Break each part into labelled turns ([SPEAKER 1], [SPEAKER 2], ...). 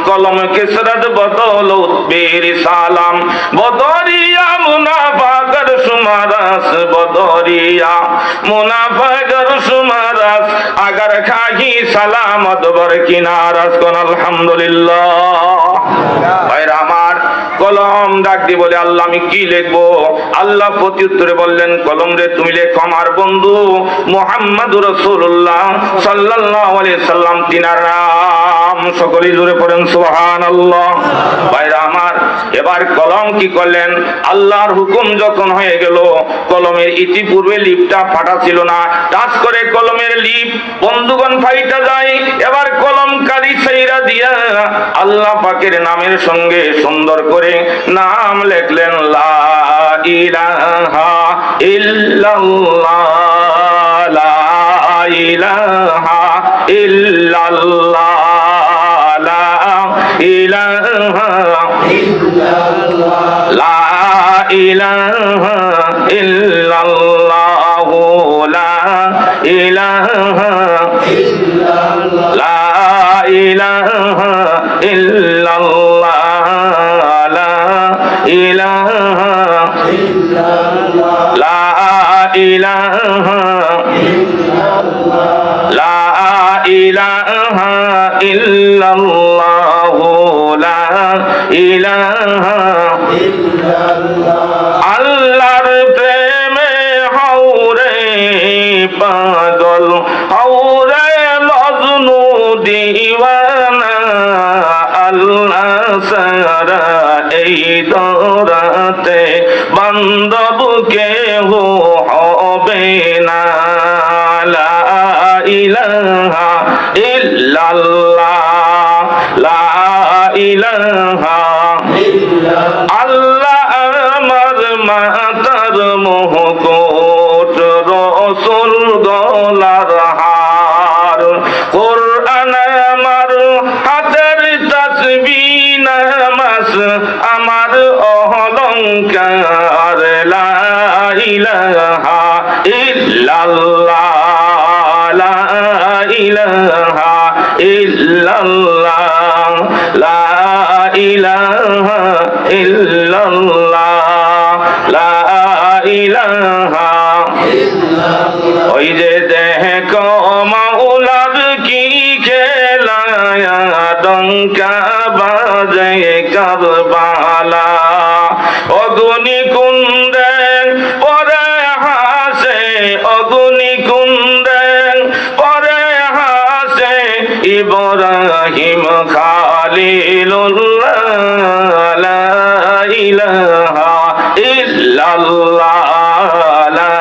[SPEAKER 1] কলম কিসরত বদৌলত বীর সালাম বদরিয়া মুনাফাকর সুমারাস বদরিয়া মুনাফাকর সুমারাস আগার খাহি সালামত বর কিনারাস কোন আলহামদুলিল্লাহ। ভাইরা আমার, কলম ডাক দিয়ে বলে আল্লাহ আমি কি লিখবো? আল্লাহ প্রত্যুত্তরে বললেন কলম রে তুমি লেখো আমার বন্ধু মুহাম্মদুর রাসূলুল্লাহ সাল্লাল্লাহু আলাইহি সাল্লাম তিনার নাম। সকলে জোরে পড়েন সুবহানাল্লাহ। ভাইরা আমার, এবার কলম কি করলেন? আল্লাহর হুকুম যখন হয়ে গেল, কলমের ইতিপূর্বে লিপটা ফাটা ছিল না, টাচ করে কলমের লিপ বন্ধুগণ ফাইটা যায়। এবার কলম কালি ছাইরা দিয়া আল্লাহ পাকের নামের সঙ্গে সুন্দর করে নাম লিখলেন লা ইলাহা ইল্লাল্লাহ লা ইলাহা ইল্লাল্লাহ লা ইলাহা ইল্লাল্লাহ লা ইলাহা ইল্লাল্লাহ লা ইলাহা ইল্লাল্লাহ লা ইলাহা ইল্লাল্লাহ লা ইলাহা ইল্লাল্লাহ লা ইলাহা ইল্লাল্লাহ লা ইলাহা ইল্লাল্লাহ লা ইলাহা ইল্লাল্লাহ। আল্লাহর প্রেমে হাওরে পাগল হাওরে মজনু দিওয়ানা আল্লাহ সারা এই দরাতে বান্দব কেহ হবে না। লা ইলাহা ইল্লাল্লাহ লা ইলাহা ইল্লাল্লাহ। আল্লাহ আমার মাতার মুকুট রাসূল গলার হার কোরআন আমার হাতের তাসবিহ নামাজ আমার অলংকার। লা ইলাহা ইল্লাল্লাহ লা ইলাহা ইল্লাল্লাহ লা ইলাহা ইল্লাল্লাহ লা ইলাহা ইল্লাল্লাহ। ওই যে দেখো মাওলার কি খেলা ডঙ্কা বাজে কারবালা অগ্নি কুণ্ডে পরে হাসে অগ্নি কুণ্ডে পরে হাসে ইব্রাহিম খালিলুল্লাহ লা ইলাহা ইল্লাল্লাহ লা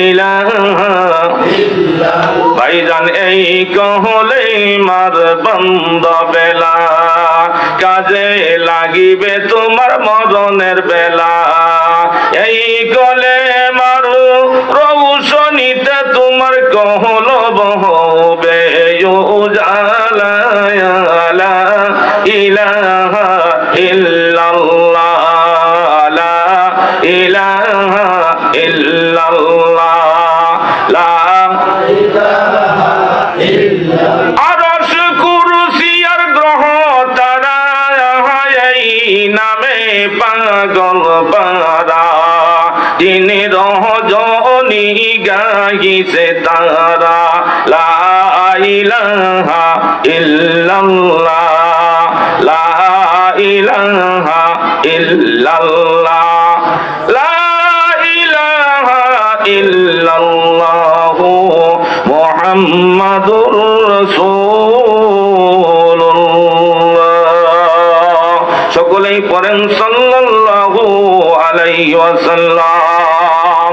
[SPEAKER 1] ইলাহা ইল্লাল্লাহ। ভাইজান এই কহলে মার বন্ধ বেলা কাজে লাগিবে তোমার মরণের বেলা। এই গলে মারু রৌশনীতে তোমার কহল বহবে উজালা। লা ইলাহা ইল্লাল্লাহ লা ইলাহা ইল্লাল্লাহ লা ইলাহা ইল্লাল্লাহ। আরশ কুরসি আর গ্রহ তারা এই নামে পাগল পারা যিনি রজনী গাইছে তারা। লা ইলাহা ইল্লাল্লাহ লা ইলাহা ইল্লাল্লাহ লা ইলাহা ইল্লাল্লাহ মুহাম্মাদুর রাসূলুল্লাহ। সকলেই পড়েন সাল্লাল্লাহু আলাইহি ওয়াসাল্লাম।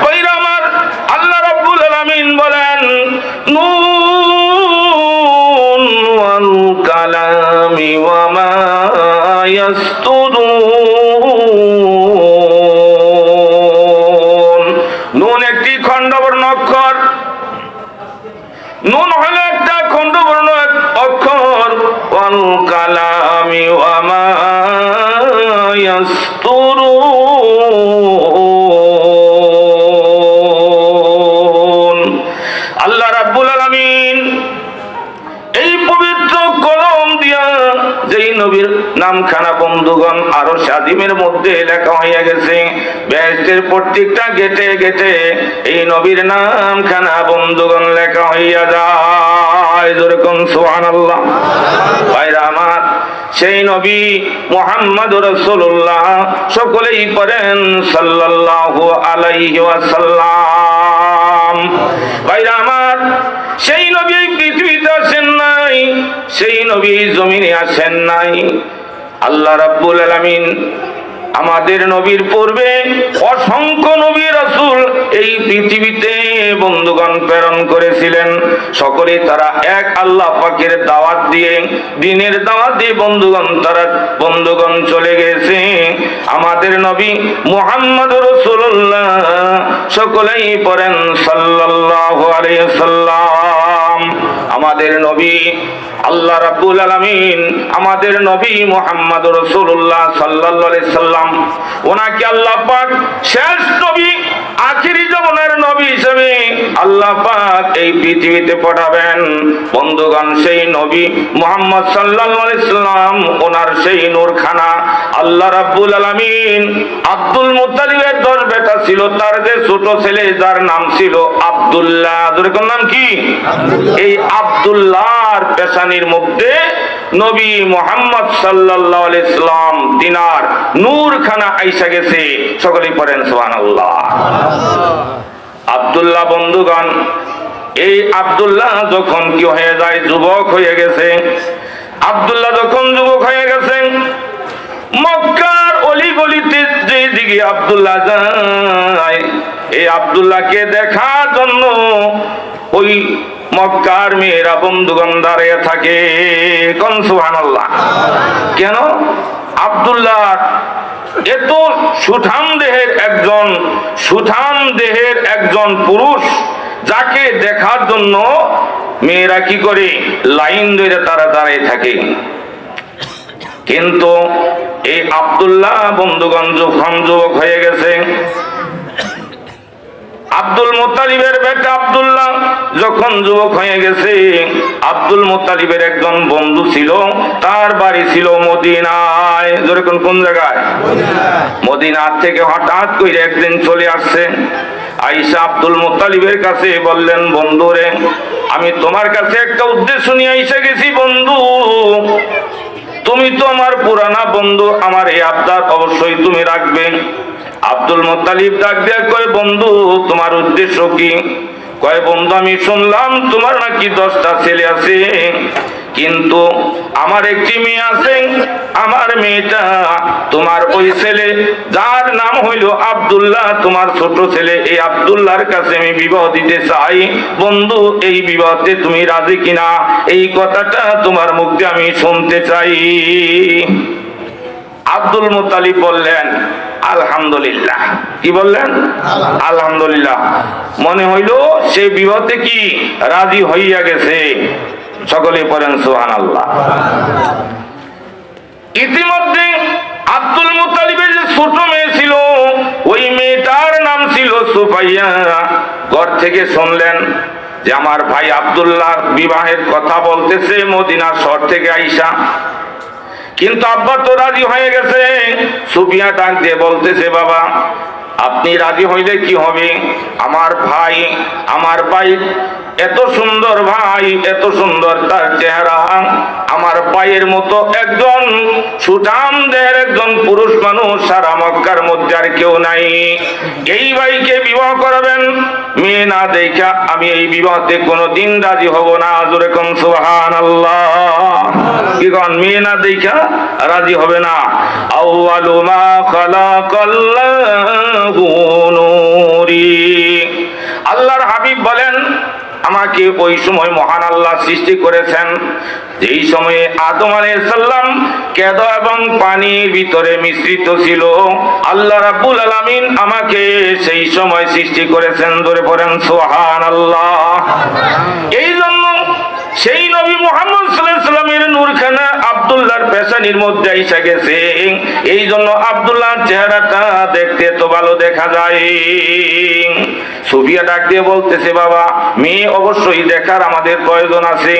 [SPEAKER 1] কইরা আমার আল্লাহ রাব্বুল আলামিন বলেন নুন ওয়াল কালামি ওয়া মা ইয়াসতুরুন। নুন একটি খণ্ডবর্ণ অক্ষর। নুন হলো একটা খণ্ডবর্ণ অক্ষর। ওয়াল কালামি ওয়া মা ইয়াসতুরুন। নবীর নামখানা বন্ধুগণ আরো আজিমের মধ্যে লেখা হইয়া গেছে। বেহেশতের প্রত্যেকটা গেটে গেটে এই নবীর নামখানা বন্ধুগণ লেখা হইয়া যায়। যেরকম সুবহানাল্লাহ। ভাইরা আমার, সেই নবী মুহাম্মদুর রাসূলুল্লাহ, সকলেই পড়েন সাল্লাল্লাহু আলাইহি ওয়াসাল্লাম। ভাইরা আমার, সেই নবী পৃথিবীতে আসেন নাই, সেই নবী জমিনে আসেন নাই। আল্লাহ রাব্বুল আলামিন আমাদের নবীর পূর্বে অসংখ্য নবী রাসূল এই পৃথিবীতে বন্ধুগণ প্রেরণ করেছিলেন। সকলে তারা এক আল্লাহ পাকের দাওয়াত দিয়ে, দ্বীনের দাওয়াত দিয়ে বন্ধুগণ চলে গেছে। আমাদের নবী মুহাম্মদুর রাসূলুল্লাহ, সকলেই পড়েন সাল্লাল্লাহু আলাইহি ওয়াসাল্লাম। আমাদের নবী আল্লাহ রাব্বুল আলামিন আমাদের নবী মুহাম্মদুর রাসূলুল্লাহ সাল্লাল্লাহু আলাইহি সাল্লাম, ওনাকে আল্লাহ পাক শেষ নবী, আখিরি জামানার নবী হিসেবে আল্লাহ পাক এই পৃথিবীতে পাঠাবেন। বন্ধুগণ, সেই নবী মুহাম্মদ সাল্লাল্লাহু আলাইহি সাল্লাম, ওনার সেই নূরখানা আল্লাহ রাব্বুল আলামিন আব্দুল মুত্তালিবের 10 বেটা ছিল, তার যে ছোট ছেলে যার নাম ছিল আব্দুল্লাহ। যেরকম নাম কি? এই আব্দুল্লাহর পেশানির মধ্যে নবী মুহাম্মদ সাল্লাল্লাহু আলাইহি সাল্লাম দিনার নূরখানা আইসা গেছে। সকলেই পড়েন সুবহানাল্লাহ। আব্দুল্লাহ বন্ধুগণ, এই আব্দুল্লাহ যখন কি হয়ে যায়, যুবক হয়ে গেছে। আব্দুল্লাহ যখন যুবক হয়ে গেছে, মক্কার অলিগলিতে যেদিকে আব্দুল্লাহ যায়, এই আব্দুল্লাহকে দেখার জন্য ওই মক্কার মেয়েরা বন্ধুগণ দাঁড়িয়ে থাকে। কোন সুবহানাল্লাহ। কেন? আব্দুল্লাহ এত সুঠাম দেহের একজন পুরুষ, যাকে দেখার জন্য মেয়েরা কি করে, লাইন ধরে তারা দাঁড়িয়ে থাকে। কিন্তু এই আব্দুল্লাহ বন্ধুগণ যখন যুবক হয়ে গেছে, আব্দুল মুত্তালিবের বেটা আব্দুল্লাহ যখন যুবক হয়ে গেছে, আব্দুল মুত্তালিবের একজন বন্ধু ছিল, তার বাড়ি ছিল মদিনায়। যেরকম কোন জায়গায়? মদিনা থেকে হঠাৎ করে একদিন চলে আসছে। আয়েশা আব্দুল মুত্তালিবের কাছে বললেন, বন্ধুরে, আমি তোমার কাছে একটা উদ্দেশ্য নিয়ে এসে গেছি। বন্ধু, তুমি তো আমার পুরানা বন্ধু, আমার এই আবদার অবশ্যই তুমি রাখবে। আব্দুল মুত্তালিব ডাক দিয়ে কয়, বন্ধু তোমার উদ্দেশ্য কি? কয়, বন্ধু আমি শুনলাম তোমার নাকি 10টা ছেলে আছে, কিন্তু আমার একটি মেয়ে আছে। আমার মেয়েটা তোমার ওই ছেলে যার নাম হইল আব্দুল্লাহ, তোমার ছোট ছেলে, এই আব্দুল্লাহর কাছে আমি বিবাহ দিতে চাই। বন্ধু, এই বিবাহতে তুমি রাজি কিনা? এই কথাটা তোমার মুখ দিয়ে আমি শুনতে চাই। আব্দুল মুত্তালিব বললেন, আলহামদুলিল্লাহ। কি বললেন? আলহামদুলিল্লাহ। মনে হইল সে বিবাহতে কি রাজি হইয়া গেছে। সকলে পড়েন সুবহানাল্লাহ। ইতিমধ্যে আব্দুল মুত্তালিবের যে ছোট মেয়ে ছিল, ওই মেয়েটার নাম ছিল সুফাইয়া, ঘর থেকে শুনলেন যে আমার ভাই আব্দুল্লাহ বিবাহের কথা বলতেছে মদিনা শহর থেকে আইসা। কিন্তু আব্বা তো রাজি হয়ে গেছে। সুফিয়া ডাক দিয়ে বলতেছে, বাবা আপনি রাজি হইলে কি হবে? আমার ভাই এত সুন্দর ভাই, এত সুন্দর তার চেহারা, আমার ভাইয়ের মতো একজন সুঠাম দেহের একজন পুরুষ মানুষ সারা মক্কার মধ্যে আর কেউ নাই। এই ভাইকে বিবাহ করবেন, মেয়ে না দেখা আমি এই বিবাহতে কোনোদিন রাজি হব না। যেরকম সুবহানাল্লাহ। কি কোন? মেয়ে না দেখা রাজি হবে না। আউয়ালু মা খালাকাল্লাহু নূরি। আল্লাহর হাবিব বলেন, আমাকে ওই সময় মহান আল্লাহ সৃষ্টি করেছেন যেই সময়ে আদম আলাইহিস সালাম কেদ এবং পানির ভিতরে মিশ্রিত ছিল। আল্লাহ রাব্বুল আলামিন আমাকে সেই সময় সৃষ্টি করেছেন। ধরে পড়েন সুবহানাল্লাহ। এই জন্য সেই নবী মুহাম্মদ সাল্লাল্লাহু আলাইহি সাল্লামের নূরখানা আব্দুল্লাহর পেশানির মধ্যে এসে গেছে। এই জন্য আব্দুল্লাহর চেহারাটা দেখতে তো ভালো দেখা যায়। সুফিয়া ডাক দিয়ে বলতেছে, বাবা মেয়ে অবশ্যই দেখার আমাদের প্রয়োজন আছে।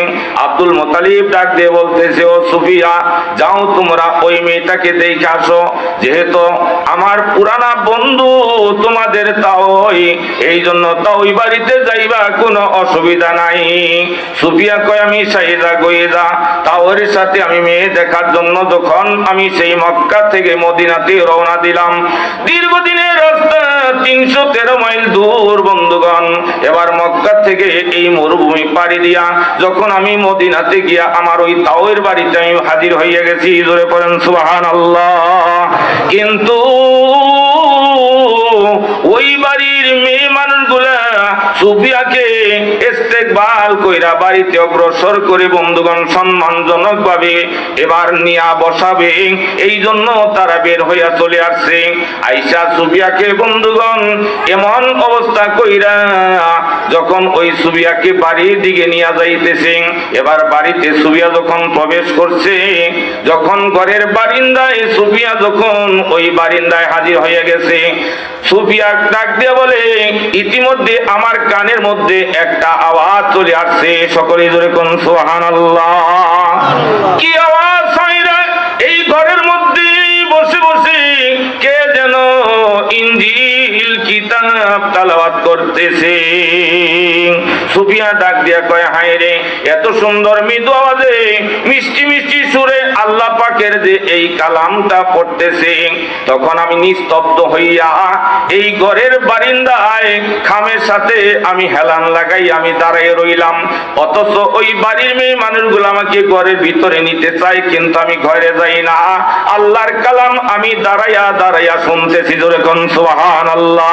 [SPEAKER 1] আব্দুল মুত্তালিব ডাক দিয়ে বলতেছে, ও সুফিয়া যাও তোমরা ওই মেয়েটাকে দেখে আসো, যেহেতু আমার পুরানা বন্ধু তোমাদের তাওই, এই জন্য তাওই বাড়িতে যাইবা, কোনো অসুবিধা নাই। সুফিয়া কয়, আমি শাহিদা গইদা তাওর সাথে আমি মেয়ে দেখার জন্য যখন আমি সেই মক্কা থেকে মদিনাতে রওনা দিলাম, দীর্ঘদিনের রাস্তা 313 মাইল দূর বন্ধুগণ। এবার মক্কা থেকে এই মরুভূমি পাড়ি দিয়া যখন আমি মদিনাতে গিয়া আমার ওই তাওয়ের বাড়িতে আমি হাজির হইয়া গেছি, জোরে পড়েন সুবহানাল্লাহ। কিন্তু ওই বাড়ির মেয়ে মানুষগুলা সুফিয়াকে ইস্তেকবাল কইরা বাড়িতে অগ্রসর করে বন্ধুগণ সম্মানজনক ভাবে এবার নিয়া বসাবে, এই জন্য তারা বের হইয়া চলে আসছে। আইসা সুফিয়াকে বন্ধুগণ এমন অবস্থা কইরা যখন ওই সুফিয়াকে বাড়ির দিকে নিয়ে যাইতেছে, এবার বাড়িতে সুফিয়া যখন প্রবেশ করছে, যখন ঘরের বারিন্দায় সুফিয়া যখন ওই বারিন্দায় হাজির হয়ে গেছে, সুফিয়া ডাক দিয়ে বলে, ইতিমধ্যে আমার কানের মধ্যে একটা আওয়াজ চলে আসছে, সকলে জোরে কোন সুবহানাল্লাহ। কি আওয়াজ? সাইরা এই ঘরের মধ্যে বসে বসে কে যেন ইনজিল কিতাব তেলাওয়াত করতেছে। সুফিয়া ডাক দিয়া কয়, হায় রে, এত সুন্দর মৃদু আওয়াজে মিষ্টি মিষ্টি সুরে আল্লাহ পাকের যে এই কালামটা পড়তেছে, তখন আমি নিস্তব্ধ হইয়া এই ঘরের বারিন্দায় খামের সাথে আমি হেলান লাগাই আমি দাঁড়াই রইলাম। অথচ ওই বাড়ির মেয়ে মানুষগুলো আমাকে ঘরের ভিতরে নিতে চায়, কিন্তু আমি ঘরে যাই না। আল্লাহর কালাম আমি দাঁড়াইয়া দাঁড়াইয়া শুনতেছি, জোরে কোন সুবহানাল্লাহ।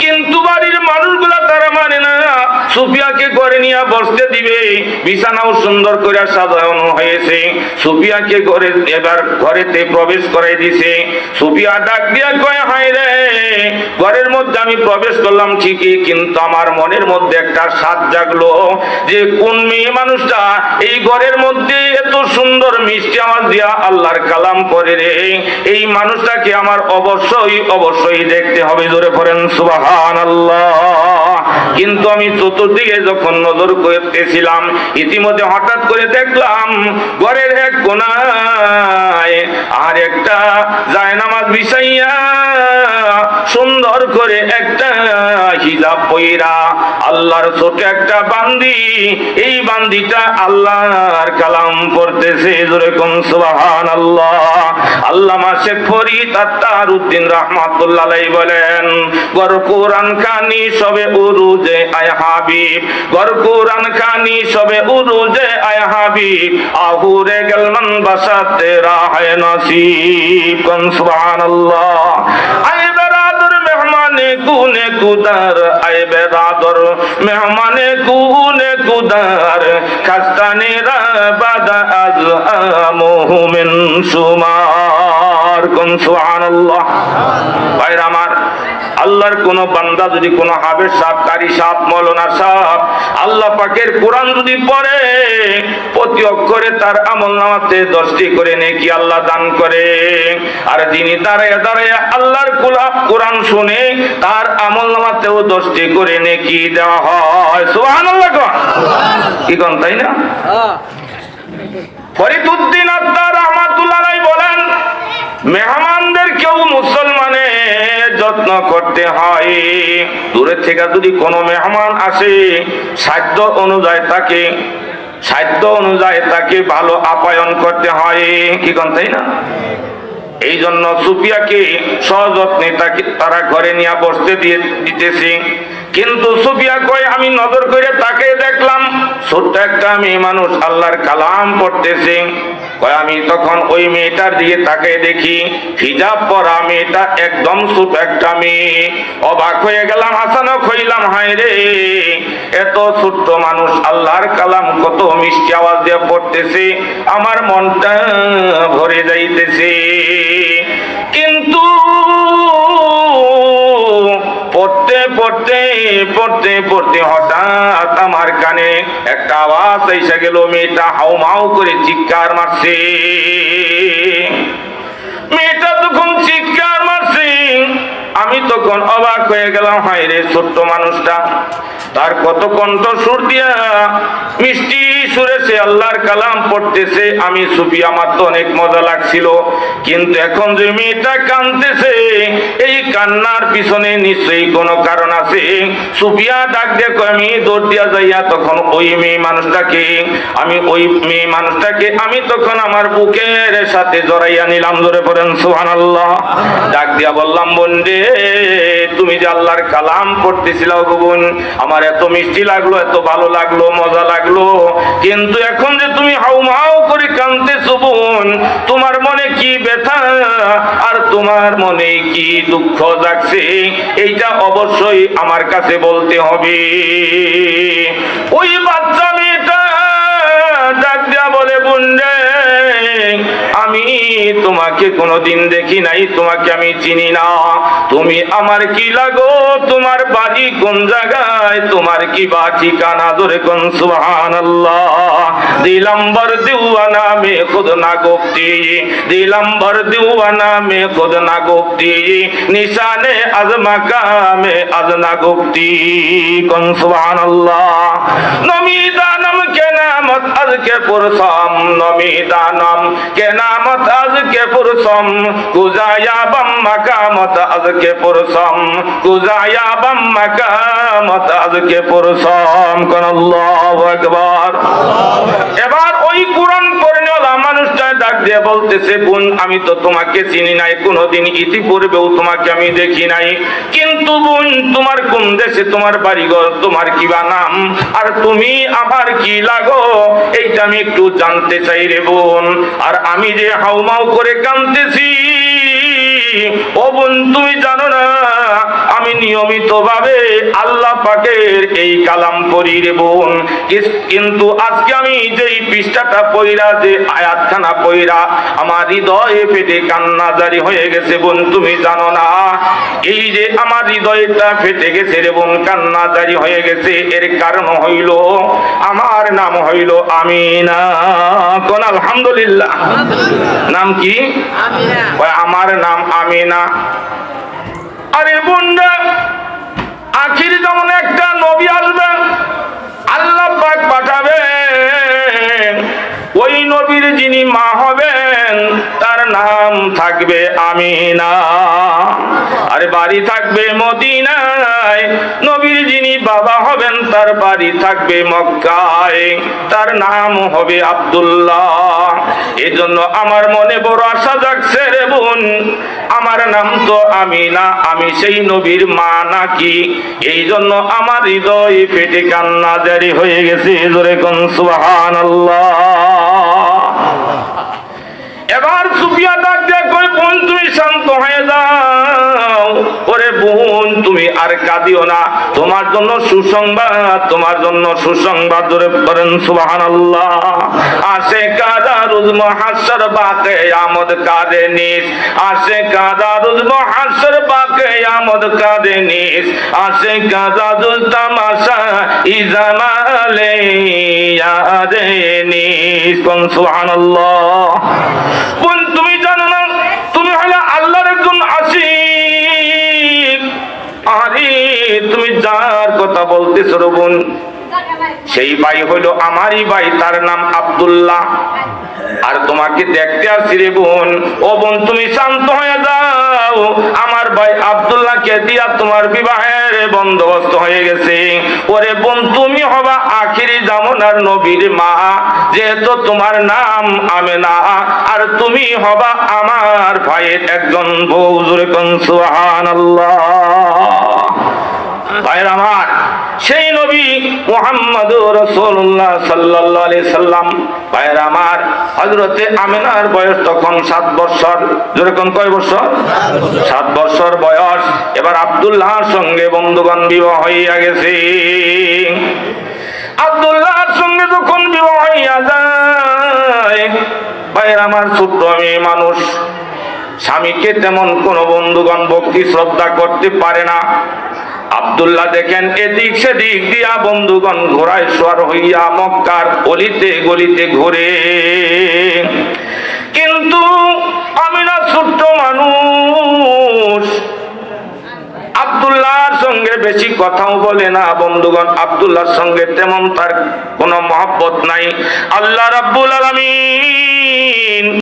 [SPEAKER 1] কিন্তু বাড়ির মানুষগুলা তারা মানে না, সুফিয়াকে ঘরে নিয়ে বসতে দিবে, বিছানাও সুন্দর করে সাজানো হয়েছে, সুফিয়াকে ঘরে এবার ঘরেতে প্রবেশ করাই দিছে। সুফিয়া ডাক দিয়া কয়, হায় রে, ঘরের মধ্যে আমি প্রবেশ করলাম ঠিকই, কিন্তু আমার মনের মধ্যে একটা স্বাদ জাগলো যে কোন মেয়ে মানুষটা এই ঘরের মধ্যে এত সুন্দর মিষ্টি আওয়াজ দিয়া আল্লাহর কালাম পড়ে রে, এই মানুষটাকে আমার অবশ্যই অবশ্যই দেখতে হবে, জোরে পড়েন সুবহানাল্লাহ। কিন্তু আমি চতুর্দিকে যখন নজর করতেছিলাম, ইতিমধ্যে হঠাৎ করে দেখলাম ঘরের এক কোনায় আর একটা জায়নামাজ বিছাইয়া সুন্দর করে একটা হিজাব পইরা আল্লাহর ছোট একটা বান্দি, এই বান্দিটা আল্লাহর কালাম পড়তেছে, জোরে কোন সুবহানাল্লাহ। আল্লামা শেখ ফরিদ আত্তারউদ্দিন রাহমাতুল্লাহ আলাইহি বলেন, গর কোরআন খানি সবে উরুজে আয় হাবিব, গর কোরআন খানি সবে উরুজে আয় হাবিব, আহুরে গলমন বাসা তেরা है नसीब, কোন সুবহানাল্লাহ। আয় বেরাদর মেহমানে কুনে কুদার, আয় বেরাদর মেহমানে কুনে কুদার, খাস্তানে রাবাদা আজ আমহু মিন সুমার, কোন সুবহানাল্লাহ। ভাইরা আমার, আল্লাহর কোন বান্দা যদি কোন হাফেজ সাহেব, কারি সাহেব, মৌলানা সাহেব আল্লাহ পাকের কোরআন যদি পড়ে, প্রতি অক্ষরে তার আমলনামাতে 10টি করে নেকি আল্লাহ দান করে। আর যিনি দাঁড়ায় দাঁড়ায় আল্লাহর কোরআন শুনে, তার আমলনামাতেও 10টি করে নেকি দেওয়া হয়। সুবহানাল্লাহ কি কোন, তাই না? ফরিদউদ্দিন আত্তার রাহমাতুল্লাহ আলাইহি বলেন, মেহমানদের কেউ মুসলমানের যত্ন করতে হয়। দূরে থেকে যদি কোনো মেহমান আসে, সাধ্য অনুযায়ী তাকে ভালো আপ্যায়ন করতে হয়, কি কোন, তাই না? এই জন্য সুফিয়াকে সযত্নে তারা ঘরে নিয়ে বসতে দিতেছে। কিন্তু সুফিয়া কয়, আমি নজর করে তাকে দেখলাম ছোট্ট একটা মেয়ে মানুষ আল্লাহর কালাম পড়তেছে। কয়, আমি তখন ওই মেয়েটার দিকে তাকে দেখি, হিজাব পরা মেয়েটা, একদম ছোট একটা মেয়ে। অবাক হয়ে গেলাম, হাসানক হইলাম, হায় রে, এত ছোট্ট মানুষ আল্লাহর কালাম কত মিষ্টি আওয়াজ দিয়ে পড়তেছে, আমার মনটা ভরে যাইতেছে। কিন্তু পড়তে পড়তে পড়তে পড়তে হঠাৎ আমার কানে একটা আওয়াজ এসে গেল, মেয়েটা হাউমাউ করে চিৎকার মারছে। মেয়েটা তখন চিৎকার মারছে, আমি তখন অবাক হয়ে গেলাম, হায় রে ছোট্ট মানুষটা, তার কত কণ্ঠ সুর দিয়া মিষ্টি সুরে সে আল্লাহর কালাম পড়তেছে। আমি সুফি, আমার তো অনেক মজা লাগছিল, কিন্তু এখন যে মেয়েটা কাঁদতেছে, এই কান্নার পিছনে নিশ্চয়ই কোনো কারণ আছে। সুফিয়া ডাক দেখো, আমি দৌড় দিয়া যাইয়া তখন ওই মেয়ে মানুষটাকে আমি তখন আমার বুকের সাথে জড়াইয়া নিলাম। ধরে পড়েন সুবহানাল্লাহ। ডাক দিয়া বললাম, বোন রে, তুমি যে আল্লাহর কালাম পড়তেছিল গো বোন, আমার এত মিষ্টি লাগলো, এত ভালো লাগলো, মজা লাগলো, কিন্তু এখন যে তুমি হাউমাউ করে কাঁদতেছো বোন, তোমার মনে কি ব্যথা আর তোমার মনে কি দুঃখ জাগছে, এইটা অবশ্যই আমার কাছে বলতে হবে। ওই বাচ্চা মেয়েটা ডাক দিয়া বলে, বোন রে, আমি তোমাকে কোনোদিন দেখি নাই, তোমাকে আমি চিনি না, তুমি আমার কি লাগো, তোমার বাড়ি কোন জায়গায়, তোমার কি বা ঠিকানা? ধরে কোন সুবহানাল্লাহ। দিলাম্বর দিওয়ানা মে খুদ না গোপতি, দিলাম্বর দিওয়ানা মে খুদ না গোপতি, নিশানে আজমাকা মে আজ না গোপতি। কোন সুবহানাল্লাহ। নমিদানম কে নামত আজকে পুরসম, নমিদানম কে নামত আজকে পুরসম, কুজায়া বাম মাকামত আজকে পুরসম, কুজায়া বাম মাকামত আজকে পুরসম। কোন আল্লাহু আকবার। এবার ওই কোরআন পড়নেওয়ালা মানুষটা ডাক দিয়ে বলতেছে, বোন, আমি তো তোমাকে চিনি নাই, কোনোদিন ইতিপূর্বেও তোমাকে আমি দেখি নাই, কিন্তু বোন, তোমার কোন দেশে তোমার বাড়িঘর, তোমার কি বা নাম, আর তুমি আবার কি লাগো, এইটা আমি একটু জানতে চাই রে বোন। আর আমি যে হাউমাউ করে কাঁদতেছি, ও বোন, তুমি জানো না আমি নিয়মিত ভাবে আল্লাহ পাকের এই কালাম পড়ি রে বোন, কিন্তু আজকে আমি যেই পৃষ্ঠাটা পড়া, যে আয়াতখানা পড়া, আমার হৃদয়ে ফেটে কান্না জারি হয়ে গেছে বোন, তুমি জানো না। এই যে আমার হৃদয়টা ফেটে গেছে রে বোন, কান্না জারি হয়ে গেছে, এর কারণ হইল আমার নাম হইল আমিনা। কোন আলহামদুলিল্লাহ। নাম কি? আমিনা। আমার নাম আমিনা। আরে বোনরা, আখির যেমন একটা নবী আসবে, আল্লাহ পাক পাঠাবেন, ওই নবীর যিনি মা হবেন তার নাম থাকবে আমিনা, আর বাড়ি থাকবে মদিনায়। নবীর যিনি বাবা হবেন তার বাড়ি থাকবে মক্কায়, তার নাম হবে আব্দুল্লাহ। এজন্য আমার মনে বড় আশা জাগছে রে বোন, আমার নাম তো আমিনা, আমি সেই নবীর মা নাকি, এই জন্য আমার হৃদয় ফেটে কান্না জারি হয়ে গেছে। জোরে কোন সুবহানাল্লাহ। এবার সুফিয়া ডাক দিয়ে কই, বোন তুমি শান্ত হয়ে যাও, ওরে বোন তুমি আর কাঁদিও না, তোমার জন্য সুসংবাদ, তোমার জন্য সুসংবাদ। ধরে পড়েন সুবহানাল্লাহ। আসে কাদা রোজ মহাশর বাকে আমদ কাদে নিস, আসে কাদা রোজ মহাশর বাকে আমদ কাদে নিস, আসে কাদা রোজ তামাশা ইজামালে ইয়াদে নিস। কোন সুবহানাল্লাহ। বোন তুমি জানো না, তুমি হলে আল্লাহর একজন আশিক। আরে তুমি যার কথা বলতেছো বোন, সেই ভাই হইল আমারই ভাই, তার নাম আব্দুল্লাহ, আর তোমাকে দেখতে আসছি রে বোন। ও বোন তুমি শান্ত হয়ে যাও, আমার ভাই আব্দুল্লাহকে দিয়া তোমার বিবাহের বন্দোবস্ত হয়ে গেছে। ওরে বোন তুমি হবা আখিরি জামানার নবীর মা, যেহেতু তোমার নাম আমিনা, আর তুমি হবা আমার ভাইয়ের একজন বউ। জোরে কোন সুবহানাল্লাহ। ভাইয়ের আমার, সেই নবী মুহাম্মদুর রাসূলুল্লাহ সাল্লাল্লাহু আলাইহি সাল্লাম, ভাইয়ের আমার, হযরতে আমিনার বয়স তখন 7 বছর। যেরকম কয় বছর? 7 বছর বয়স। এবার আব্দুল্লাহর সঙ্গে বন্ধুগণ বিবাহ হইয়া গেছে। আব্দুল্লাহর সঙ্গে যখন বিবাহ হইয়া যায়, ভাইয়ের আমার, ছোট্ট মেয়ে মানুষ, স্বামীকে তেমন কোন বন্ধুগণ ভক্তি শ্রদ্ধা করতে পারে না। আব্দুল্লাহ দেখেন এদিক সেদিক দিয়া বন্ধুগণ ঘোড়ায় সওয়ার হইয়া মক্কার অলিতে গলিতে ঘুরে, কিন্তু আমিনা ছোট্ট মানুষ, বেশি কথাও বলে না বন্ধুগণ, আব্দুল্লাহর সঙ্গে তেমন তার কোনো মহব্বত নাই। আল্লাহ রাব্বুল আলামিন